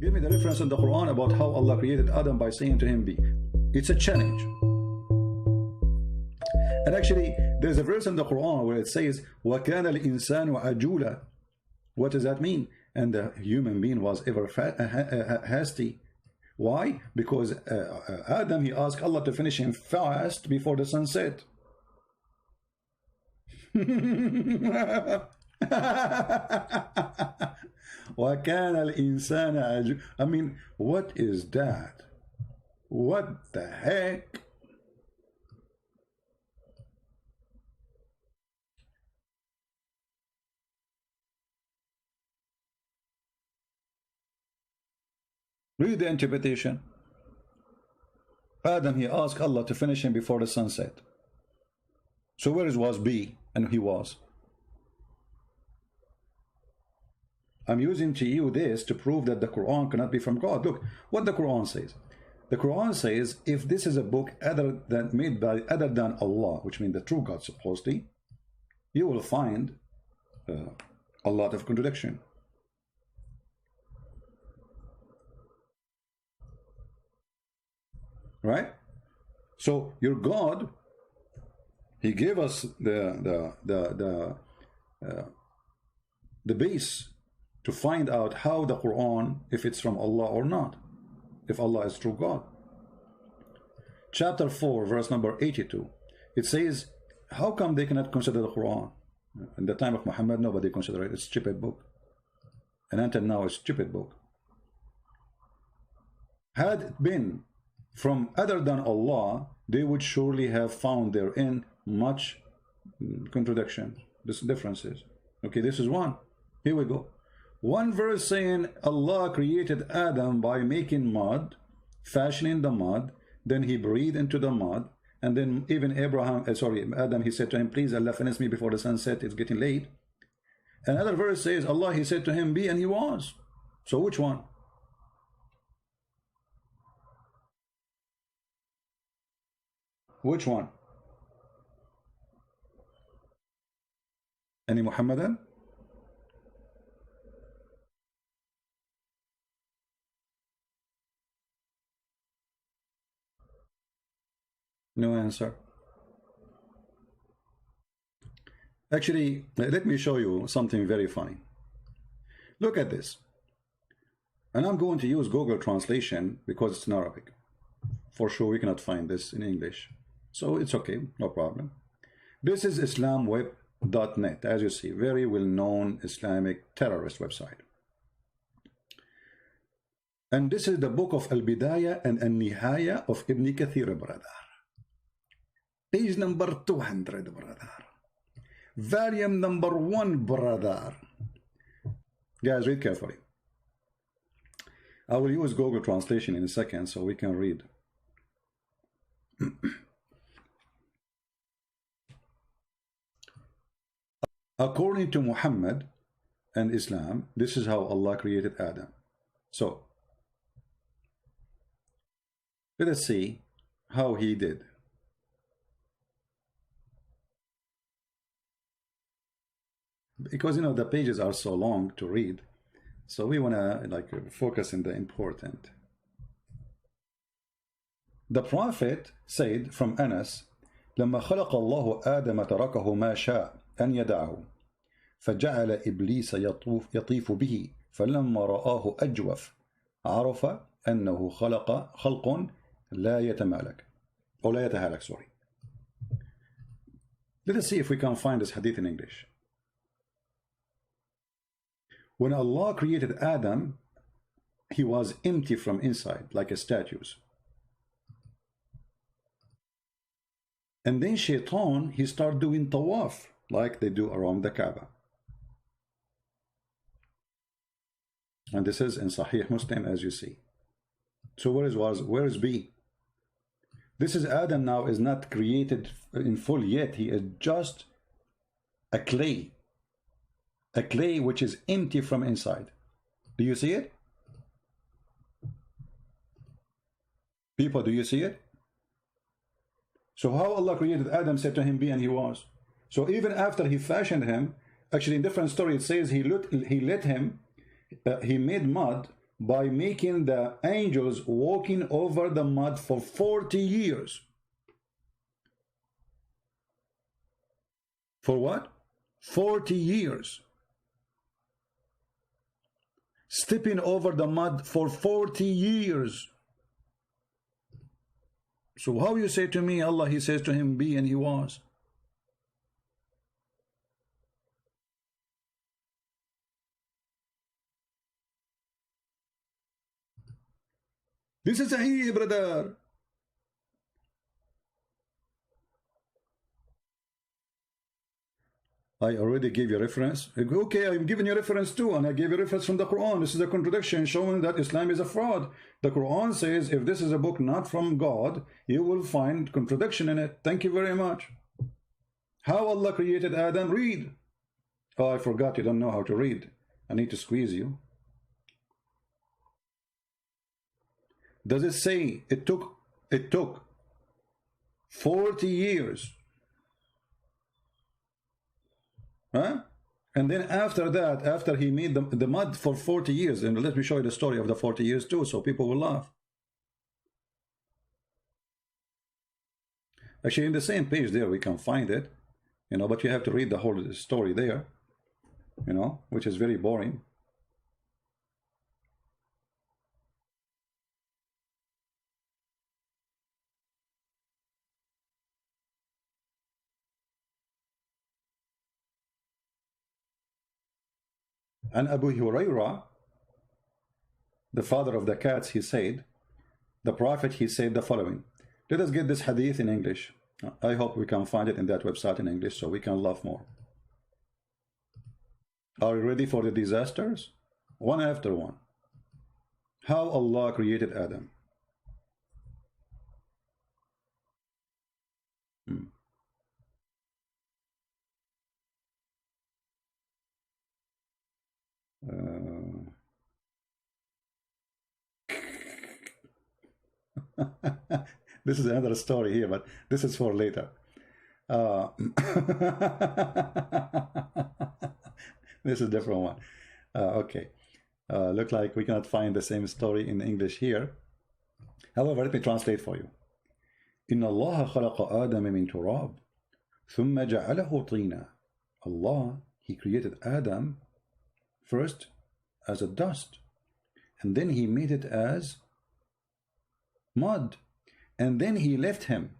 Give me the reference in the Quran about how Allah created Adam by saying to him, be. It's a challenge. And actually, there's a verse in the Quran where it says, وَكَانَ الْإِنسَانُ عَجُولًا. What does that mean? And the human being was ever hasty. Why? Because Adam, he asked Allah to finish him fast before the sunset. وَكَانَ الْإِنسَانَ عَجُولًا. I mean, what is that? What the heck? Read the interpretation. Adam, he asked Allah to finish him before the sunset. So where was B? And he was. I'm using to you this to prove that the Quran cannot be from God. Look what the Quran says. The Quran says, if this is a book made by other than Allah, which means the true God supposedly, you will find a lot of contradiction. Right? So your God, he gave us the base to find out how the Quran, if it's from Allah or not, if Allah is true God. Chapter 4, verse number 82. It says, how come they cannot consider the Quran? In the time of Muhammad, nobody considered it. It's a stupid book. And until now, it's a stupid book. Had it been from other than Allah, they would surely have found therein much contradiction, differences. Okay, this is one. Here we go. One verse saying Allah created Adam by making mud, fashioning the mud, then he breathed into the mud, and then even Adam, he said to him, please Allah finish me before the sunset, it's getting late. Another verse says Allah, he said to him, be, and he was. So which one? Which one? Any Muhammadan? No answer. Actually, let me show you something very funny. Look at this. And I'm going to use Google translation because it's in Arabic. For sure we cannot find this in English. So it's okay, no problem. This is islamweb.net, as you see, very well-known Islamic terrorist website. And this is the book of Al-Bidayah and Al-Nihaya of Ibn Kathir, brother. Page number 200, brother. Volume number 1, brother. Guys, read carefully. I will use Google translation in a second so we can read. According to Muhammad and Islam, this is how Allah created Adam. So, let us see how he did. Because, you know, the pages are so long to read, so we want to focus on the important. The Prophet said from Anas, لما خلق الله آدم تركه ما شاء أن يدعه فجعل إبليس يطيف به فلما رآه أجوف عرف أنه خلق لا يتمالك أو لا يتهالك, sorry. Let us see if we can find this hadith in English. When Allah created Adam, he was empty from inside, like a statue. And then Shaitan, he started doing tawaf, like they do around the Kaaba. And this is in Sahih Muslim, as you see. So where is B? This is Adam now, is not created in full yet. He is just a clay which is empty from inside. Do you see it? People, do you see it? So how Allah created Adam, said to him, be, and he was. So even after he fashioned him, actually in different story it says he made mud, by making the angels walking over the mud for 40 years. For what? 40 years. Stepping over the mud for 40 years. So how you say to me, Allah, he says to him, be, and he was. This is Sahih, brother. I already gave you a reference. Okay, I'm giving you a reference too, and I gave you a reference from the Quran. This is a contradiction showing that Islam is a fraud. The Quran says if this is a book not from God, you will find contradiction in it. Thank you very much. How Allah created Adam? Read. Oh, I forgot you don't know how to read. I need to squeeze you. Does it say it took 40 years? Huh? And then after that, after he made the mud for 40 years, and let me show you the story of the 40 years too, so people will laugh. Actually, in the same page there, we can find it, you know, but you have to read the whole story there, you know, which is very boring. And Abu Hurairah, the father of the cats, he said, the Prophet, he said the following. Let us get this hadith in English. I hope we can find it in that website in English so we can laugh more. Are you ready for the disasters? One after one. How Allah created Adam. This is another story here, but this is for later. This is a different one. Okay. Look like we cannot find the same story in English here. However, let me translate for you. إن الله خلق آدم من تراب ثم جعله طينا. Allah, he created Adam first as a dust, and then he made it as mud, and then he left him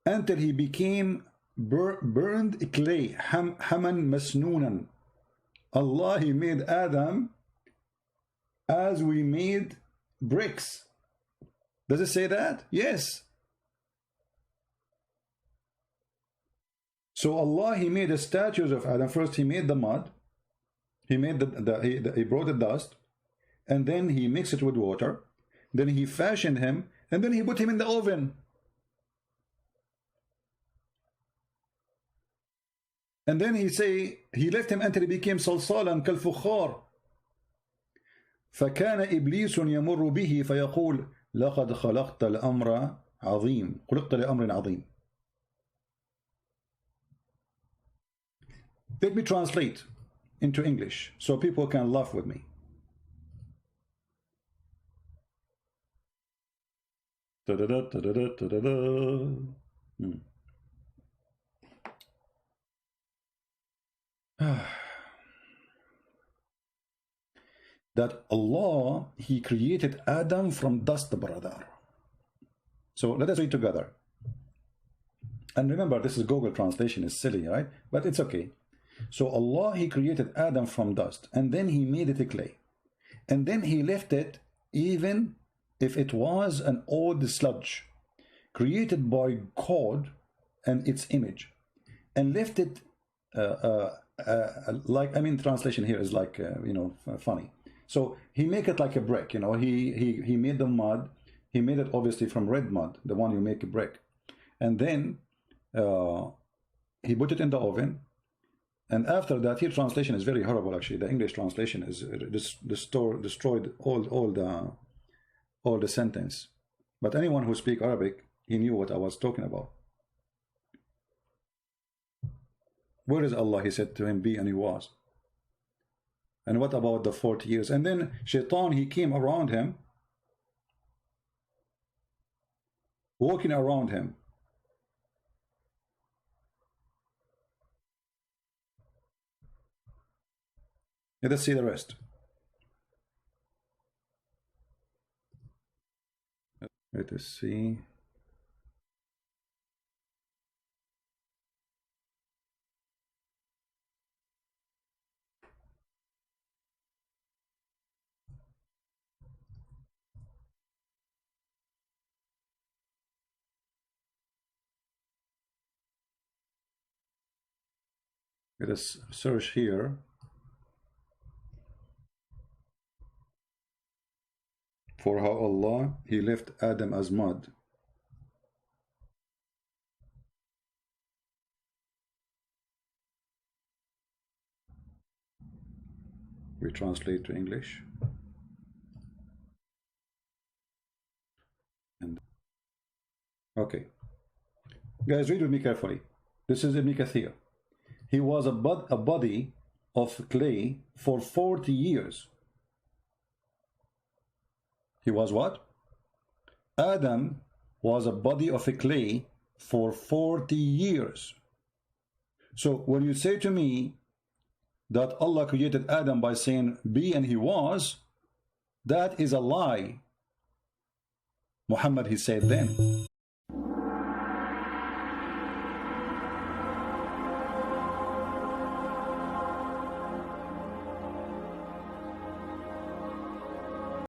until he became burned clay, haman masnunan. Allah, he made Adam as we made bricks. Does it say that? Yes. So Allah, he made the statues of Adam. First he made the mud, he made he brought the dust, and then he mixed it with water, then he fashioned him, and then he put him in the oven. And then he say he left him until he became صلصالا كالفخار. فكان إبليس يمر به فيقول لقد خلقت الأمر عظيم خلقت لأمر عظيم. Let me translate into English so people can laugh with me. That Allah, he created Adam from dust, brother. So let us read together. And remember, this is Google translation, is silly, right? But it's okay. So Allah, he created Adam from dust, and then he made it a clay, and then he left it, even if it was an old sludge created by God and its image, and left it like, I mean, translation here is like you know, funny. So he make it like a brick, you know. He made the mud, he made it obviously from red mud, the one you make a brick, and then he put it in the oven. And after that, here translation is very horrible. Actually, the English translation is destroyed all the sentence. But anyone who speaks Arabic, he knew what I was talking about. Where is Allah? He said to him, be, and he was. And what about the 40 years? And then Shaitan, he came around him, walking around him. Let us see the rest. Let us see. Let us search here. For how Allah, he left Adam as mud. We translate to English. And okay. Guys, read with me carefully. This is Ibn Kathir. He was a body of clay for 40 years. He was what? Adam was a body of a clay for 40 years. So when you say to me that Allah created Adam by saying be and he was, that is a lie. Muhammad, he said then.